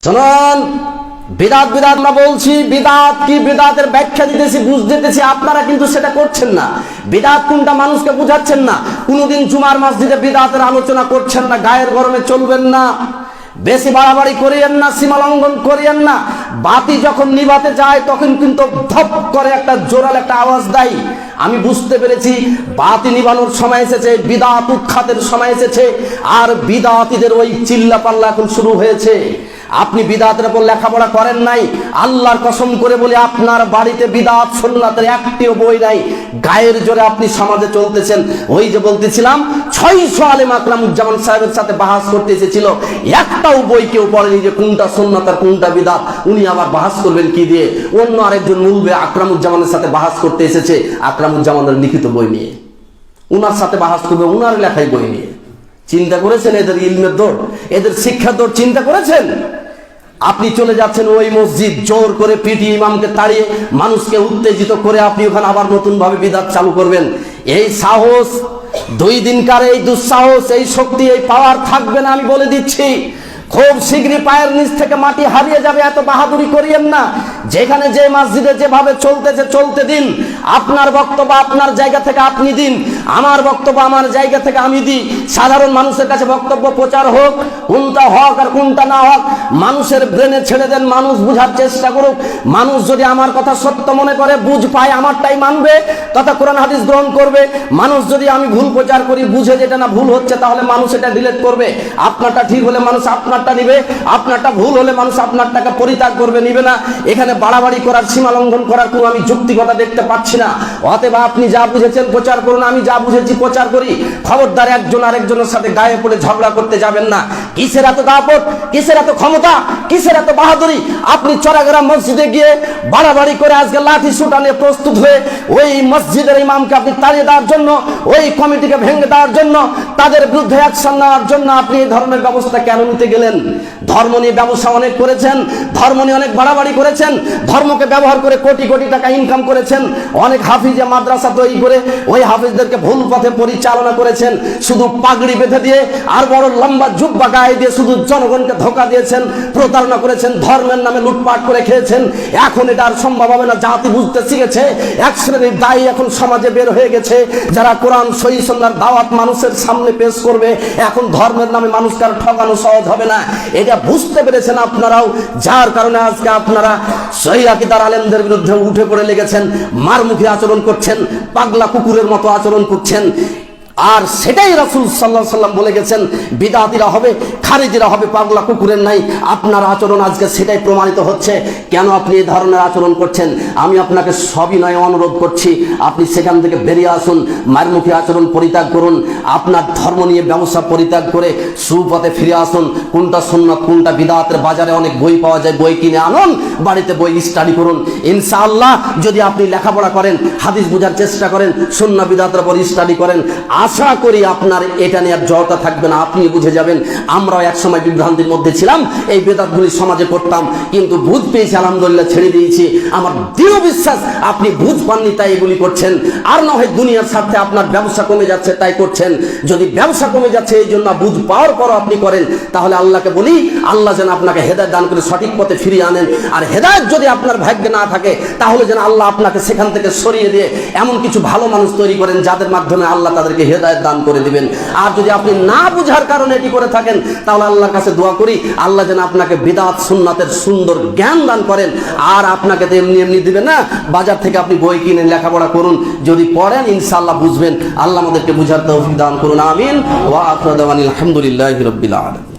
শুনুন, বিদাত বিদাত আমরা বলছি, বিদাত কি বিদাতের ব্যাখ্যা দিতেছি, বুঝ দিতেছি, আপনারা কিন্তু সেটা করছেন না। বিদাত কোনটা মানুষকে বুঝাচ্ছেন না। কোনোদিন জুমার মসজিদে বিদাতের আলোচনা করছেন না। গায়ের গরমে চলবেন না, বেশি বাড়াবাড়ি করিয়েন না, সীমা লঙ্ঘন করিয়েন না। বাতি যখন নিভাতে যায় তখন কিন্তু ধপ করে একটা জোরাল একটা আওয়াজ দেয়। আমি বুঝতে পেরেছি বাতি নিভানোর সময় এসেছে, বিদাত উৎখাতের সময় এসেছে, আর বিদাতীদের ওই চিল্লা পাল্লা এখন শুরু হয়েছে। আপনি বিদাতের উপর লেখাপড়া করেন নাই, আল্লাহর কসম করে বলে আপনার বাড়িতে বিদাত সুন্নাতের একটিও বই নাই। গায়ের জোরে আপনি সমাজে চলতেছেন। ওই যে বলতেছিলাম 600 আলেম আকরামুজ্জামান সাহেবের সাথে বাহাস করতে এসেছিল, একটাও বই কেউ পড়েনি যে কোনটা সুন্নাত আর কোনটা বিদাত। উনি আবার বাহাস করবেন কি দিয়ে? অন্য আরেকজন মুলবি আকরামুজ্জামানের সাথে বাহাস করতে এসেছে, আকরামুজ্জামানের লিখিত বই নিয়ে উনার সাথে বাহাস করবে, উনার লেখাই বই নিয়ে। চিন্তা করেছেন এদের ইলমের দৌড়, এদের শিক্ষার দৌড় চিন্তা করেছেন? আপনি চলে যাচ্ছেন ওই মসজিদ, জোর করে পিটিয়ে ইমামকে তাড়িয়ে মানুষকে উত্তেজিত করে আপনি ওখানে আবার নতুন ভাবে বিদাত চালু করবেন। এই সাহস 2 দিনকার, এই দুঃসাহস, এই শক্তি, এই পাওয়ার থাকবে না, আমি বলে দিচ্ছি। খুব শীঘ্রই পায়ের নিচ থেকে মাটি হারিয়ে যাবে। এত বাহাদুরি করিয়েন না। যেখানে যে মসজিদে যেভাবে চলতেছে চলতে দিন। আপনার বক্তব্য আপনার জায়গা থেকে আপনি দিন, আমার বক্তব্য আমার জায়গা থেকে আমি দিই। সাধারণ মানুষের কাছে বক্তব্য প্রচার হোক, কোনটা হক আর কোনটা না হক মানুষের ব্রেনে ছেড়ে দেন, মানুষ বুঝার চেষ্টা করুক। মানুষ যদি আমার কথা সত্য মনে করে, বুঝ পায়, আমারটাই মানবে, তথা কোরআন হাদিস গ্রহণ করবে। মানুষ যদি আমি ভুল প্রচার করি, বুঝে যেটা না ভুল হচ্ছে, তাহলে মানুষ এটা ডিলিট করবে। আপনারটা ঠিক হলে মানুষ আপনারটা নিবে, আপনারটা ভুল হলে মানুষ আপনারটাকে পরিত্যাগ করবে, নিবে না। এখানে বাড়াবাড়ি করার, সীমা লঙ্ঘন করার কোনো আমি যুক্তিকতা দেখতে পাচ্ছি না। অতএব আপনি যা বুঝেছেন প্রচার করুন, আমি যা বুঝেছি প্রচার করি। খবরদার একজন আরেকজনের সাথে গায়ে পড়ে ঝগড়া করতে যাবেন না। কিসের এত দাপট, কিসের এত ক্ষমতা, কিসের এত বাহাদুরি? আপনি চড়াগ্রাম মসজিদে গিয়ে বাড়াবাড়ি করে আজকে লাঠি সুটা নিয়ে প্রস্তুত হয়ে ওই মসজিদের ইমামকে আপনি তাড়িয়ে দেওয়ার জন্য, ওই কমিটিকে ভেঙে দেওয়ার জন্য, তাদের বিরুদ্ধে অ্যাকশন নেওয়ার জন্য আপনি এই ধরনের ব্যবস্থা কেন নিতে গেলেন? ধর্ম নিয়ে ব্যবসা অনেক করেছেন, ধর্ম নিয়ে অনেক বাড়াবাড়ি করেছেন, ধর্মকে ব্যবহার করে কোটি কোটি টাকা ইনকাম করেছেন। অনেক হাফিজে মাদ্রাসা তৈরি করে ওই হাফিজদেরকে ভুল পথে পরিচালনা করেছেন। শুধু পাগড়ি বেঁধে দিয়ে আর বড় লম্বা জুব্বা গায়ে দিয়ে শুধু জনগণকে ধোঁকা দিয়েছেন, প্রতারণা করেছেন, ধর্মের নামে লুটপাট করে খেয়েছেন। এখন এটা আর সম্ভব হবে না। জাতি বুঝতে শিখেছে। এক শ্রেণীর দায়ী এখন সমাজে বের হয়ে গেছে, যারা কোরআন সহিহ সুন্নাহর দাওয়াত মানুষের সামনে পেশ করবে। এখন ধর্মের নামে মানুষকে আর ঠকানো সহজ হবে না। এটা বুঝতে পেরেছেন আপনারাও, যার কারণে আজকে আপনারা সহিহ আকীদার আলেমদের বিরুদ্ধে উঠে পড়ে লেগেছেন, মারমুখী আচরণ করছেন, পাগলা কুকুরের মতো আচরণ করছেন। আর সেটাই রাসূল সাল্লাল্লাহু আলাইহি ওয়াসাল্লাম বলে গেছেন, বিদআতীরা হবে, খারিজিরা হবে পাগলা কুকুরের নাই। আপনার আচরণ আজকে সেটাই প্রমাণিত হচ্ছে। কেন আপনি এই ধরনের আচরণ করছেন? আমি আপনাকে সবিনয়ে অনুরোধ করছি, আপনি সেখান থেকে বেরিয়ে আসুন, মারমুখী আচরণ পরিত্যাগ করুন, আপনার ধর্ম নিয়ে ব্যবসা পরিত্যাগ করে সুপথে ফিরে আসুন। কোনটা সুন্নাত কোনটা বিদআতের বাজারে অনেক বই পাওয়া যায়, বই কিনে আনুন, বাড়িতে বই স্টাডি করুন। ইনশাআল্লাহ যদি আপনি লেখাপড়া করেন, হাদিস বোঝার চেষ্টা করেন, সুন্নাহ বিদআতের উপর স্টাডি করেন, আশা করি আপনার এটা নিয়ে আর জড়তা থাকবে না। আপনি বুঝে যাবেন। আমরাও এক সময় বিভ্রান্তির মধ্যে ছিলাম, এই বেদাতগুলি সমাজে করতাম, কিন্তু বুঝ পেয়েছি, আলহামদুলিল্লাহ ছেড়ে দিয়েছি। আমার দৃঢ় বিশ্বাস আপনি বুঝ পাননি তাই এগুলি করছেন, আর না হয় দুনিয়ার স্বার্থে আপনার ব্যবসা কমে যাচ্ছে তাই করছেন। যদি ব্যবসা কমে যাচ্ছে এই জন্য বুঝ পাওয়ার পরও আপনি করেন, তাহলে আল্লাহকে বলি, আল্লাহ যেন আপনাকে হেদায়েত দান করে সঠিক পথে ফিরিয়ে আনেন। আর হেদায়েত যদি আপনার ভাগ্যে না থাকে, তাহলে যেন আল্লাহ আপনাকে সেখান থেকে সরিয়ে দিয়ে এমন কিছু ভালো মানুষ তৈরি করেন, যাদের মাধ্যমে আল্লাহ তাদেরকে হেদায়েত দান করে দিবেন। আর যদি আপনি না বুঝার কারণে এটি করে থাকেন, তাহলে আল্লাহর কাছে দোয়া করি, আল্লাহ যেন আপনাকে বিদআত সুন্নাতের সুন্দর জ্ঞান দান করেন। আর আপনাকে তো এমনি এমনি দিবেন না, বাজার থেকে আপনি বই কিনে লেখাপড়া করুন, যদি পড়েন ইনশাআল্লাহ বুঝবেন। আল্লাহ আমাদেরকে বুঝার তৌফিক দান করুন, আমিন। ওয়া আখিরু দাওয়ানা আলহামদুলিল্লাহি রাব্বিল আলামিন।